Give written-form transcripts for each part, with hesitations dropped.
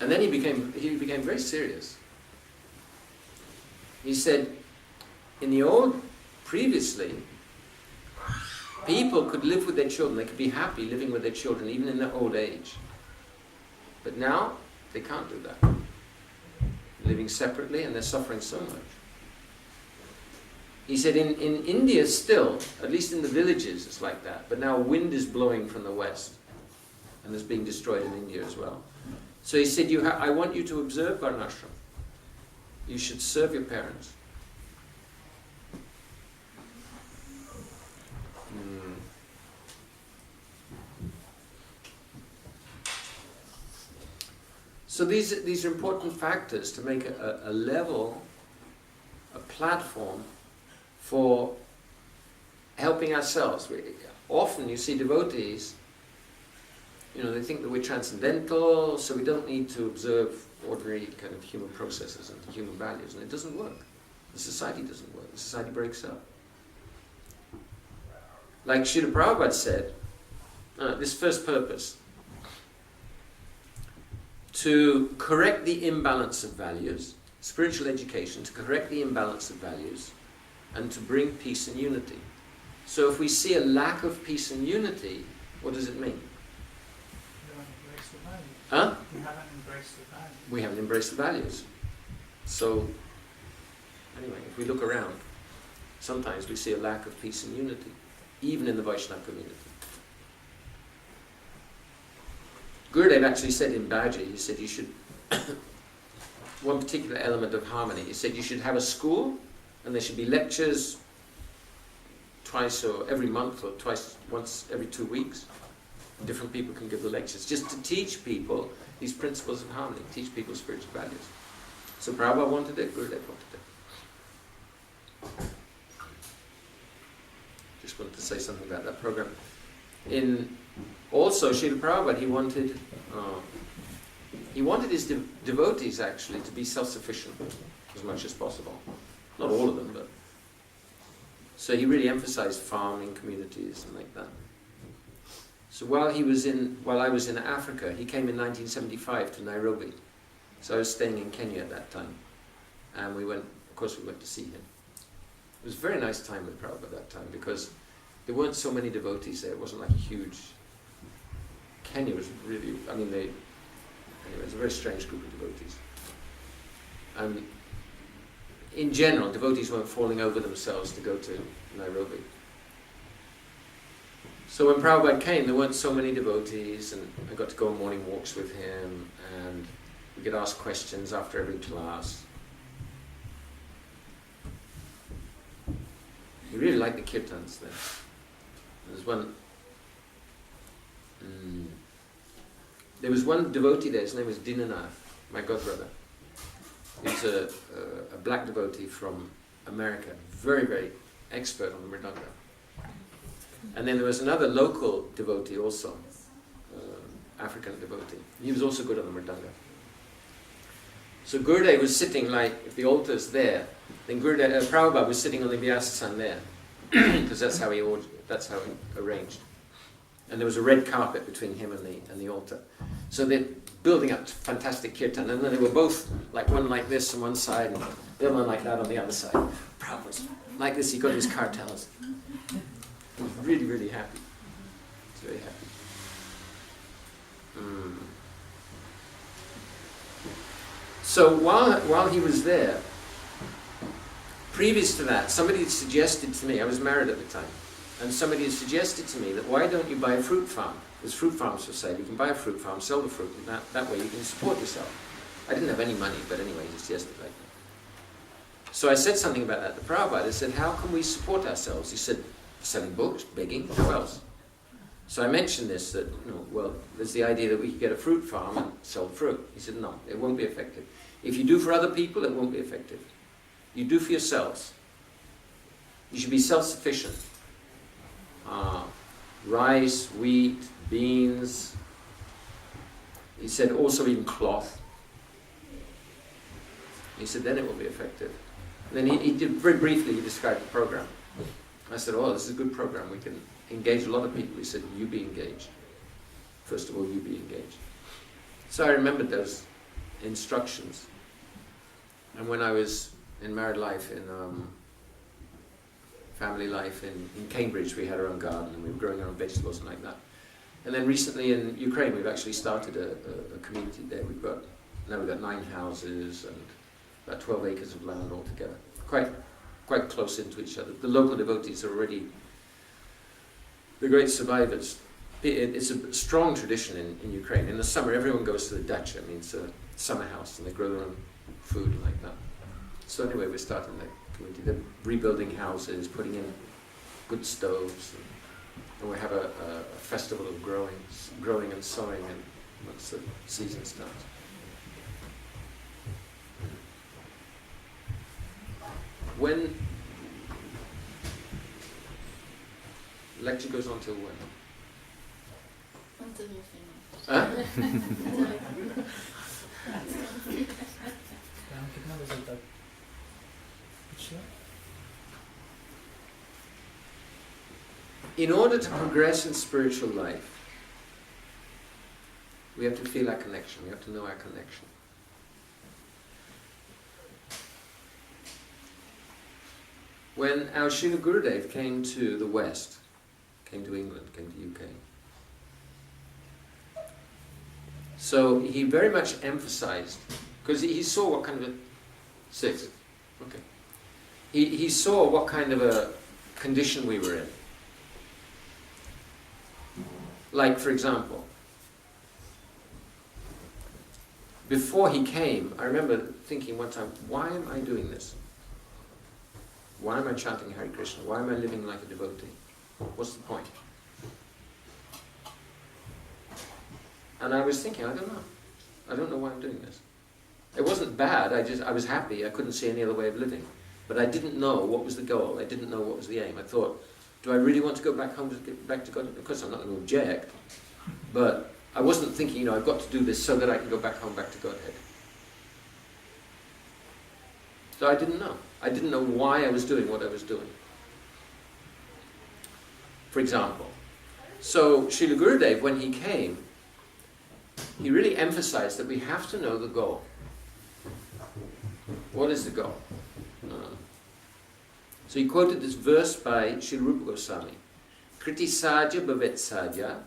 And then he became very serious. He said, previously, people could live with their children, they could be happy living with their children even in their old age. But now, they can't do that. Living separately, and they're suffering so much. He said in India still, at least in the villages it's like that, but now wind is blowing from the west, and it's being destroyed in India as well. So he said, I want you to observe Varnashram. You should serve your parents. So these are important factors to make a level, a platform for helping ourselves. Often you see devotees, they think that we're transcendental, so we don't need to observe ordinary kind of human processes and human values, and it doesn't work. The society doesn't work. The society breaks up. Like Srila Prabhupada said, this first purpose, to correct the imbalance of values, spiritual education, to correct the imbalance of values, and to bring peace and unity. So if we see a lack of peace and unity, what does it mean? Huh? We haven't embraced the values. We haven't embraced the values. So, anyway, if we look around, sometimes we see a lack of peace and unity, even in the Vaishnava community. Gurudev actually said in Baji, he said you should, one particular element of harmony, he said you should have a school, and there should be lectures twice or every month, or once every 2 weeks. Different people can give the lectures, just to teach people these principles of harmony, teach people spiritual values. So Prabhupada wanted it, Gurudev wanted it. Just wanted to say something about that program. Also, Srila Prabhupada, he wanted his devotees actually to be self-sufficient as much as possible. Not all of them, but... So he really emphasized farming communities and like that. So while I was in Africa, he came in 1975 to Nairobi. So I was staying in Kenya at that time. And we went to see him. It was a very nice time with Prabhupada at that time, because there weren't so many devotees there. It wasn't like a huge... Kenya was really, anyway, it was a very strange group of devotees. And in general, devotees weren't falling over themselves to go to Nairobi. So when Prabhupada came, there weren't so many devotees, and I got to go on morning walks with him, and we could ask questions after every class. We really liked the kirtans there. There was one devotee there, his name was Dinanath, my godbrother. He was a black devotee from America, very, very expert on the mridanga. And then there was another local devotee also, African devotee. He was also good on the mridanga. So Gurudev was sitting, like, if the altar's there, then Prabhupada was sitting on the Vyasasan there, because that's how he arranged. And there was a red carpet between him and the altar. So they're building up fantastic kirtan, and then they were both, like, one like this on one side, and the other one like that on the other side. Prabhupada was like this, he got his cartels. He was really, really happy. He was very happy. So while he was there, previous to that, somebody had suggested to me, I was married at the time, and somebody had suggested to me that why don't you buy a fruit farm? There's fruit farms for sale. You can buy a fruit farm, sell the fruit, and that way you can support yourself. I didn't have any money, but anyway, he suggested like that. So I said something about that to Prabhupada. I said, how can we support ourselves? He said, selling books, begging, how else? So I mentioned this, that, there's the idea that we could get a fruit farm and sell fruit. He said, no, it won't be effective. If you do for other people, it won't be effective. You do for yourselves. You should be self-sufficient. Rice, wheat, beans. He said also even cloth. He said then it will be effective. And then he did, very briefly, he described the program. I said, oh, this is a good program. We can engage a lot of people. He said, you be engaged. First of all, you be engaged. So I remembered those instructions. And when I was in married life, in family life in Cambridge, we had our own garden and we were growing our own vegetables and like that. And then recently in Ukraine, we've actually started a community there. We've got 9 houses and about 12 acres of land altogether. Quite close into each other. The local devotees are already the great survivors. It's a strong tradition in Ukraine. In the summer, everyone goes to the dacha. I mean, it's a summer house, and they grow their own food and like that. So anyway, we're starting that community. They're rebuilding houses, putting in good stoves, and we have a festival of growing and sowing, and once the season starts. When lecture goes on till when? Until you finish. Huh? In order to progress in spiritual life, we have to feel our connection, we have to know our connection. When our Srila Gurudev came to the West, came to England, came to UK, so he very much emphasized, because he saw what kind of a... 6. Okay. He saw what kind of a condition we were in. Like, for example, before he came, I remember thinking one time, why am I doing this? Why am I chanting Hare Krishna? Why am I living like a devotee? What's the point? And I was thinking, I don't know. I don't know why I'm doing this. It wasn't bad, I was happy, I couldn't see any other way of living. But I didn't know what was the goal, I didn't know what was the aim. I thought, do I really want to go back home to get back to God? Of course I'm not going to object. But I wasn't thinking, I've got to do this so that I can go back home, back to Godhead. So I didn't know. I didn't know why I was doing what I was doing. For example, so Srila Gurudev, when he came, he really emphasized that we have to know the goal. What is the goal? So he quoted this verse by Srila Rupa Goswami. Kriti saja bhavet saja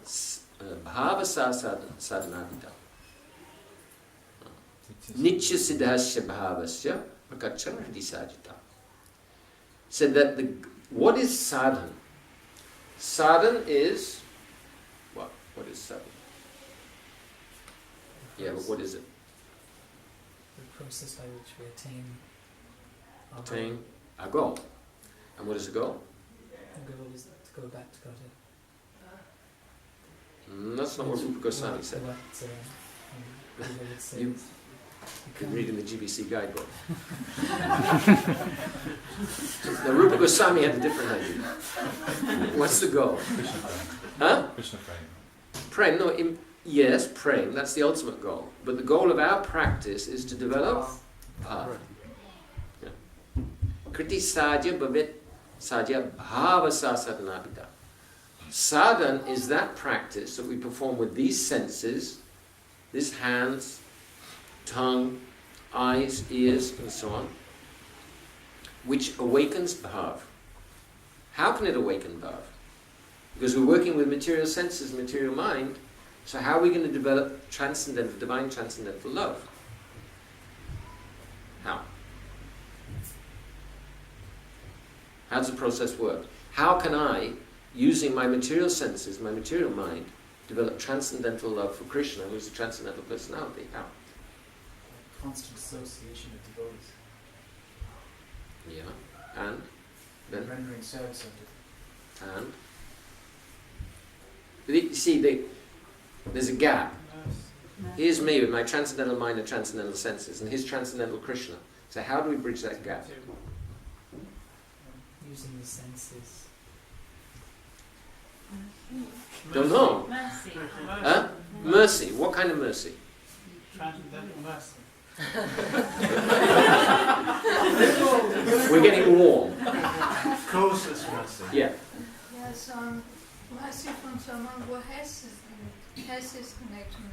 bhava sadhanavita. Nitya siddhasya bhavasya prakachana kriti sajita. Said that what is sadhan? Sadhan is what? What is sadhan? Yeah, but what is it? The process by which we attain our goal. And what is the goal? The goal is to go back to Godhead. That's not what Rupa Goswami said. You can read in the GBC guidebook. Now Rupa Goswami had a different idea. What's the goal? Huh? Krishna Prem, praying. no, yes, prem, that's the ultimate goal. But the goal of our practice is to develop bhava. Kriti sadhya bhavet sadhya bhava sadhanabhita. Sadhan is that practice that we perform with these senses, these hands, tongue, eyes, ears, and so on, which awakens bhav. How can it awaken bhav? Because we're working with material senses, material mind, so how are we going to develop transcendental, divine transcendental love? How? How does the process work? How can I, using my material senses, my material mind, develop transcendental love for Krishna, who is the transcendental personality? How? Constant association with devotees. Yeah. And? Then? Rendering service of it. And? You see, there's a gap. Here's me with my transcendental mind and transcendental senses, and his transcendental Krishna. So how do we bridge that gap? Using the senses. Don't know. Mercy. Huh? Mercy. What kind of mercy? Transcendental mercy. We're getting warm. Closest mercy. Yeah. Yes, mercy from someone who has his connection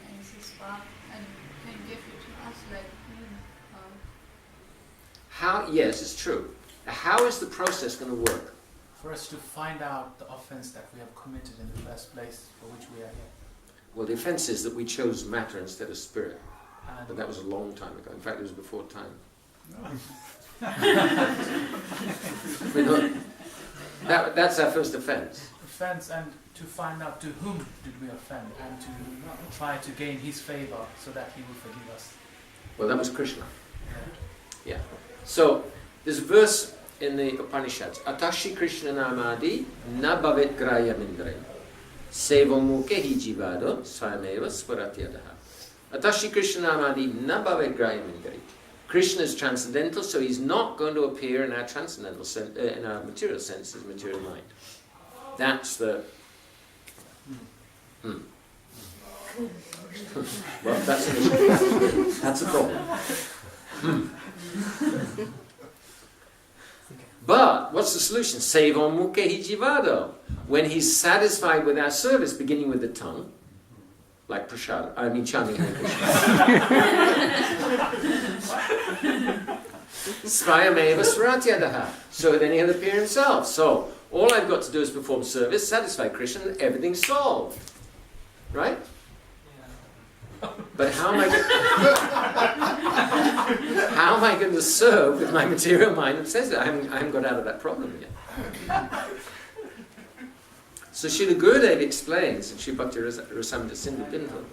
in his path and can give it to us like How? Yes, it's true. How is the process going to work? For us to find out the offense that we have committed in the first place for which we are here. Well, the offense is that we chose matter instead of spirit. And But that was a long time ago. In fact, it was before time. That's our first offense. offense, and to find out to whom did we offend, and to try to gain his favor so that he will forgive us. Well, that was Krishna. Yeah. So, there's a verse in the Upanishads. Atashi Krishna namadi na bhavet graya mindre. Sevamuke hi jivado swayameva sparatyadaha. Atashi Krishna namadi na bhavet graya mindre. Krishna is transcendental, so he's not going to appear in our transcendental sense, in our material senses, material mind. That's the... Well, that's an issue. That's a problem. But what's the solution? Sevam mukhe jivado. When he's satisfied with our service, beginning with the tongue, like prasad, I mean chanting Hare Krishna. Svayameva svaratyadaha. So then he'll appear himself. So all I've got to do is perform service, satisfy Krishna, and everything's solved. Right? But how am I going to serve with my material mind and senses? I haven't got out of that problem yet. So Srila Gurudev explains in Sri Bhakti Rasamrita Sindhu Bindhu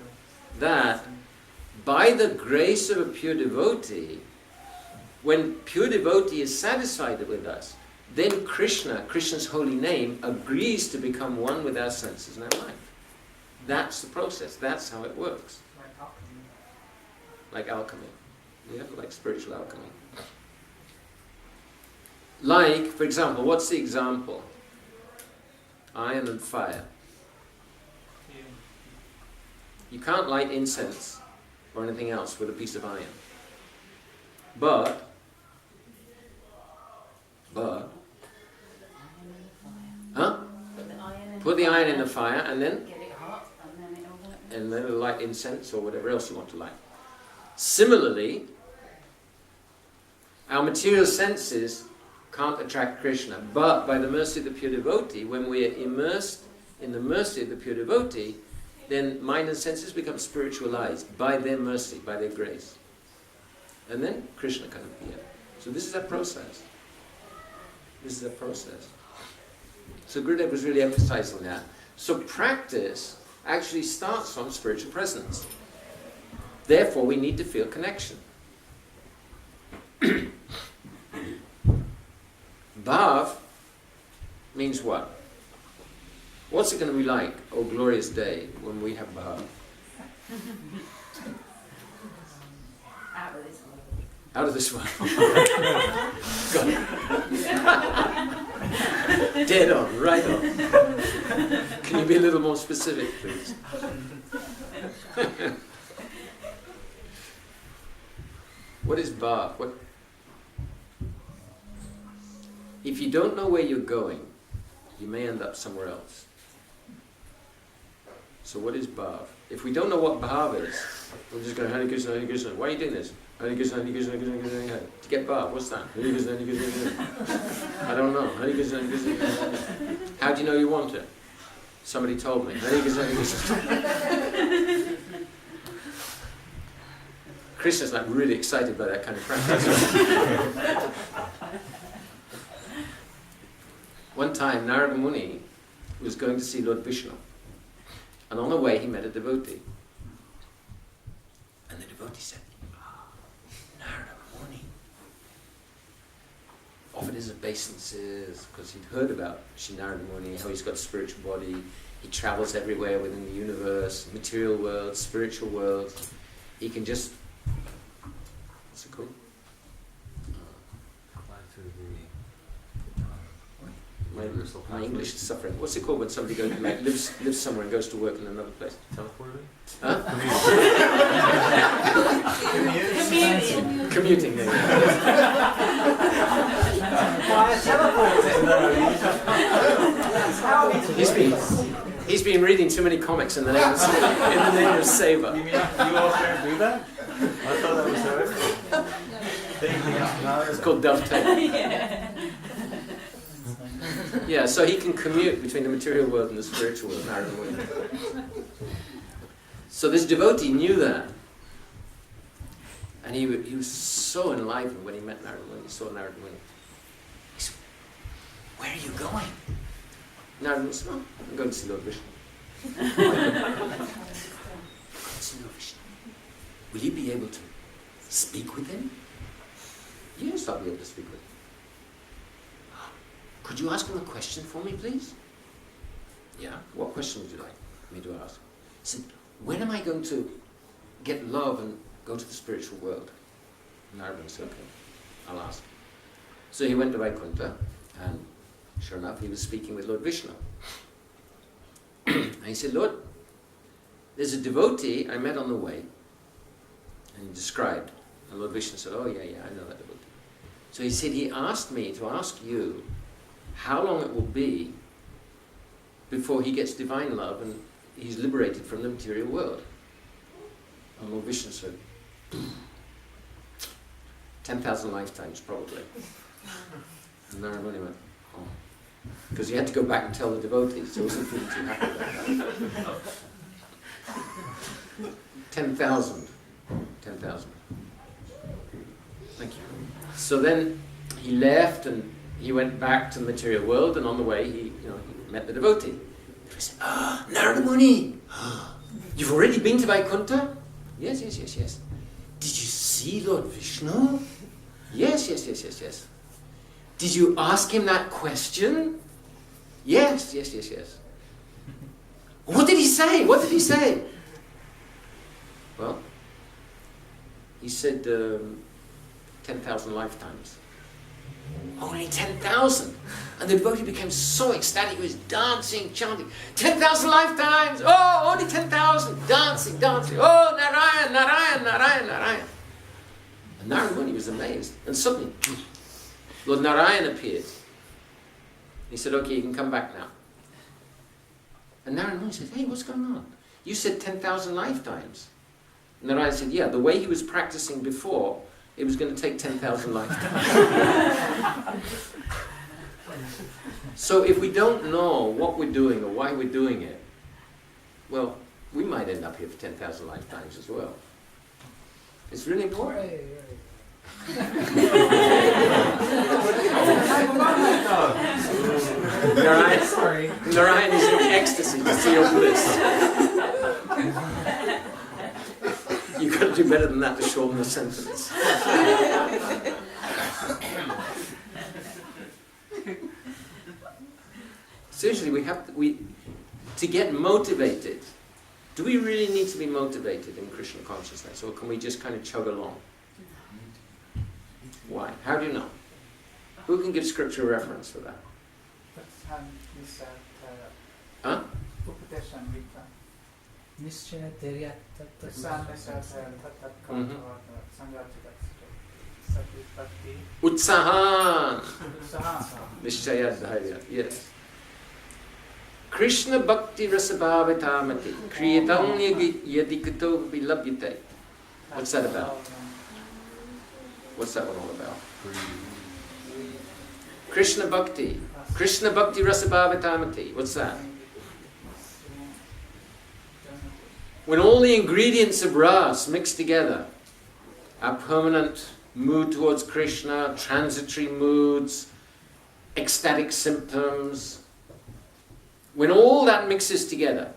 that by the grace of a pure devotee, when pure devotee is satisfied with us, then Krishna, Krishna's holy name, agrees to become one with our senses and our mind. That's the process. That's how it works. Like alchemy. Yeah, like spiritual alchemy. Like, for example, what's the example? Iron and fire. You can't light incense or anything else with a piece of iron. But, put the iron in the fire and then it'll light incense or whatever else you want to light. Similarly, our material senses can't attract Krishna, but by the mercy of the pure devotee, when we are immersed in the mercy of the pure devotee, then mind and senses become spiritualized by their mercy, by their grace. And then Krishna can appear. So this is a process. This is a process. So Gurudev was really emphasizing that. So practice actually starts from spiritual presence. Therefore, we need to feel connection. Bhav means what? What's it going to be like, oh glorious day, when we have bhav? Out of this world. Got it. Dead on, right on. Can you be a little more specific, please? What is bhav? If you don't know where you're going, you may end up somewhere else. So what is bhav? If we don't know what bhav is, we're just going, Hare Krishna, Hare Krishna. Why are you doing this? Hare Krishna, Hare Krishna, Hare Krishna, Hare Krishna. To get bhav, what's that? Hare Krishna, Hare Krishna, Hare Krishna. I don't know. Hare Krishna, Hare Krishna, Hare Krishna. How do you know you want it? Somebody told me. Hare Krishna, Hare Krishna. Krishna's like really excited by that kind of practice. One time, Narada Muni was going to see Lord Vishnu. And on the way, he met a devotee. And the devotee said, Narada Muni offered his obeisances because he'd heard about Sri Narada Muni, how he's got a spiritual body. He travels everywhere within the universe, material world, spiritual world. He can just... What's it called? My English is suffering. What's it called when somebody goes, like, lives somewhere and goes to work in another place? Teleporting? Huh? Commuting. There you go. He's been He's been reading too many comics in the name of Seva. You mean you also do that? I thought that was her. It's called dovetail. Yeah, so he can commute between the material world and the spiritual world. Narada Muni. So this devotee knew that. And he was so enlivened when he met Narada Muni. He saw Narada Muni. He said, "Where are you going?" Narada Muni said, "Oh, I'm going to see Lord Vishnu." "I'm going to see Lord Vishnu. Will you be able to speak with him?" "Yes, I'll be able to speak with him." "Could you ask him a question for me, please?" "Yeah, what question would you like me to ask?" He said, "When am I going to get love and go to the spiritual world?" Narada said, "Okay, I'll ask." So he went to Vaikuntha, and sure enough, he was speaking with Lord Vishnu. And he said, "Lord, there's a devotee I met on the way," and he described. And Lord Vishnu said, "Oh, yeah, I know that devotee." So he said, "He asked me to ask you how long it will be before he gets divine love and he's liberated from the material world." And Lord Vishnu said, 10,000 lifetimes probably. And Narada Muni went, "Oh." Because he had to go back and tell the devotees, so he wasn't feeling too happy about that. 10,000. 10,000. Thank you. So then he left and he went back to the material world, and on the way he met the devotee. He said, "Ah, Narada Muni, you've already been to Vaikuntha?" Yes. "Did you see Lord Vishnu?" Yes. "Did you ask him that question?" Yes. "What did he say? Well, he said 10,000 lifetimes. Only 10,000. And the devotee became so ecstatic, he was dancing, chanting, 10,000 lifetimes! Oh, only 10,000! Dancing. Oh, Narayan. And Narada Muni was amazed. And suddenly, Lord Narayan appeared. He said, "Okay, you can come back now." And Narada Muni said, "Hey, what's going on? You said 10,000 lifetimes." And Narayan said, "Yeah, the way he was practicing before, it was going to take 10,000 lifetimes." So if we don't know what we're doing or why we're doing it, well, we might end up here for 10,000 lifetimes as well. It's really important. Narayan is in ecstasy to see your bliss. You've got to do better than that to shorten the sentence. Seriously, to get motivated. Do we really need to be motivated in Krishna consciousness, or can we just kind of chug along? Why? How do you know? Who can give scripture reference for that? Huh? Nishchaya Terya Utsahan. Nishchaya Dharya. Yes. Krishna Bhakti Rasabhavitamati Kriyatam Yadikato Vilabhyate. What's that about? What's that one all about? Krishna Bhakti Rasabhavitamati. What's that? When all the ingredients of ras mix together, our permanent mood towards Krishna, transitory moods, ecstatic symptoms, when all that mixes together,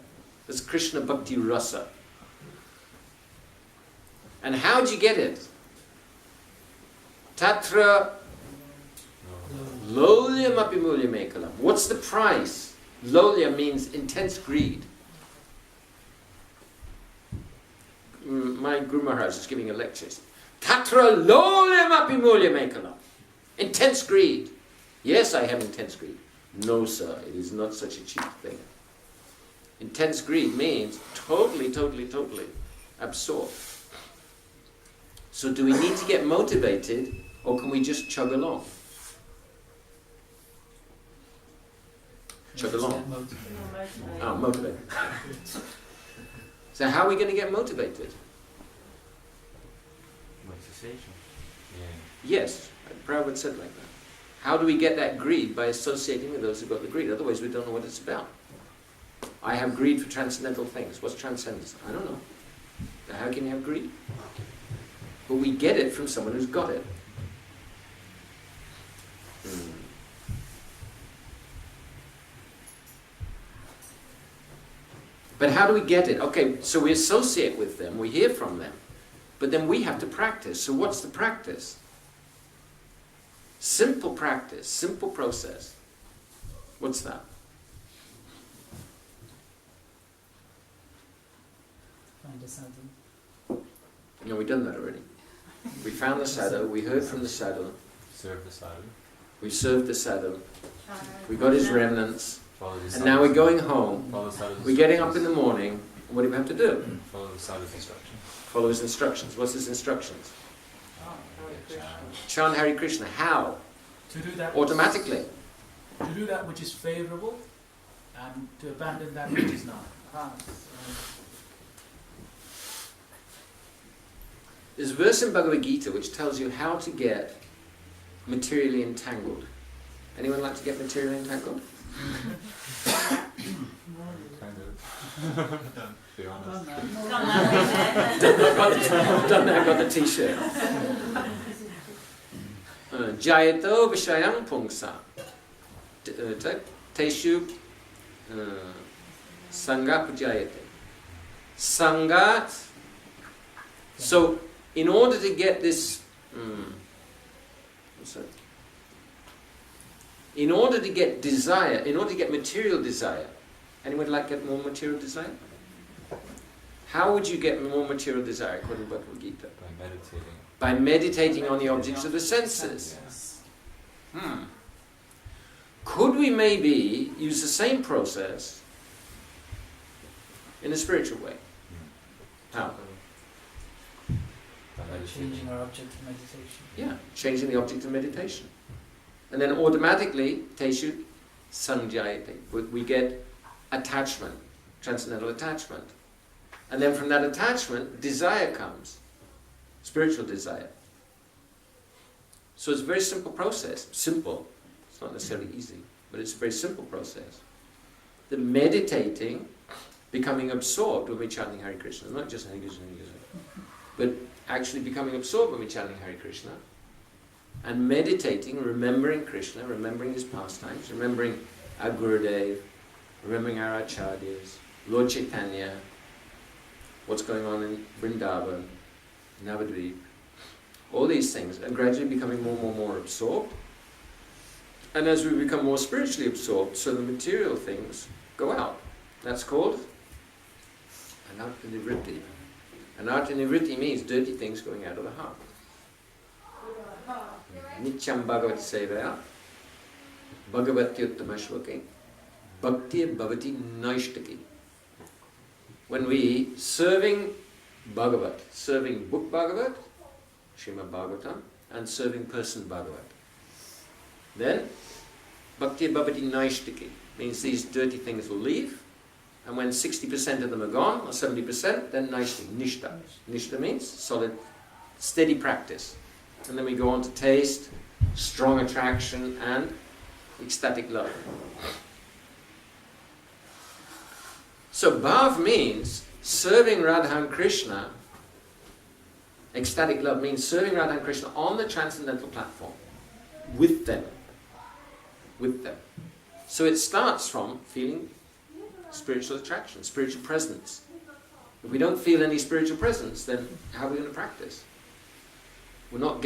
that's Krishna Bhakti Rasa. And how do you get it? Tatra Lolyam api mulyam ekalam. What's the price? Lolya means intense greed. My Guru Maharaj is giving a lecture. Tatra lolyam api mulyam ekalam. Intense greed. Yes, I have intense greed. No, sir, it is not such a cheap thing. Intense greed means totally absorbed. So do we need to get motivated, or can we just chug along? Chug along. Get motivated. Oh, motivated. So how are we going to get motivated? Motivation. Yes, Prabhupada said like that. How do we get that greed? By associating with those who've got the greed. Otherwise we don't know what it's about. I have greed for transcendental things. What's transcendence? I don't know. So how can you have greed? But we get it from someone who's got it. But how do we get it? Okay, so we associate with them, we hear from them, but then we have to practice. So what's the practice? Simple practice, simple process. What's that? Find a sadhu. No, we've done that already. We found the sadhu, we heard from the sadhu, Serve the sadhu. we served the sadhu, we got his remnants, Follow the and now we're going home. Follow the sadhu's We're getting up in the morning, and what do we have to do? Follow the sadhu's instructions. Follow his instructions. What's his instructions? Chant Hare Krishna. How? To do that. Automatically. To do that which is favourable, and to abandon that which is not. There's a verse in Bhagavad Gita which tells you how to get materially entangled. Anyone like to get materially entangled? Kind of. Be honest. Done that, got the t-shirt. Jayato Vishayam Pungsa Teshu Sangha Pujayate. Sangha. So, in order to get this, in order to get desire, in order to get material desire, anyone like to get more material desire? How would you get more material desire according to Bhagavad Gita? By meditating. By meditating on the objects of the senses. Yes. Could we maybe use the same process in a spiritual way? How? By By meditating. changing our object of meditation. Yeah, changing the object of meditation. And then automatically, Teshu Sanjayate, we get attachment, transcendental attachment. And then from that attachment, desire comes, spiritual desire. So it's a very simple process. Simple. It's not necessarily easy, but it's a very simple process. The meditating, becoming absorbed when we're chanting Hare Krishna, not just Hare Krishna, Hare Krishna, but actually becoming absorbed when we're chanting Hare Krishna, and meditating, remembering Krishna, remembering his pastimes, remembering our Gurudev, remembering our Acharyas, Lord Chaitanya, what's going on in Vrindavan, Navadvip, all these things, and gradually becoming more and more absorbed. And as we become more spiritually absorbed, so the material things go out. That's called Anartha-nivritti. Anartha-nivritti means dirty things going out of the heart. Nityam Bhagavati Sevaya Bhagavatyuttama Shloke Bhakti Bhavati Naishtaki. When we serving Bhagavat, serving book Bhagavat, Srimad Bhagavatam, and serving person Bhagavat, then Bhakti Bhavati Naishtaki means these dirty things will leave, and when 60% of them are gone, or 70%, then Naishtaki, Nishta. Nishta means solid, steady practice. And then we go on to taste, strong attraction, and ecstatic love. So bhav means serving Radha and Krishna. Ecstatic love means serving Radha and Krishna on the transcendental platform, with them. With them. So it starts from feeling spiritual attraction, spiritual presence. If we don't feel any spiritual presence, then how are we going to practice? We haven't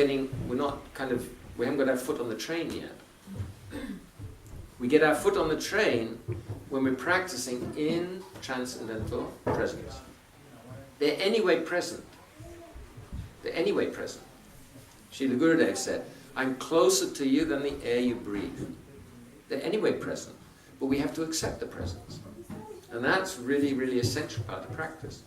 got our foot on the train yet. We get our foot on the train when we're practicing in transcendental presence. They're anyway present. They're anyway present. Srila Gurudev said, I'm closer to you than the air you breathe. They're anyway present, but we have to accept the presence. And that's really, really essential part of practice.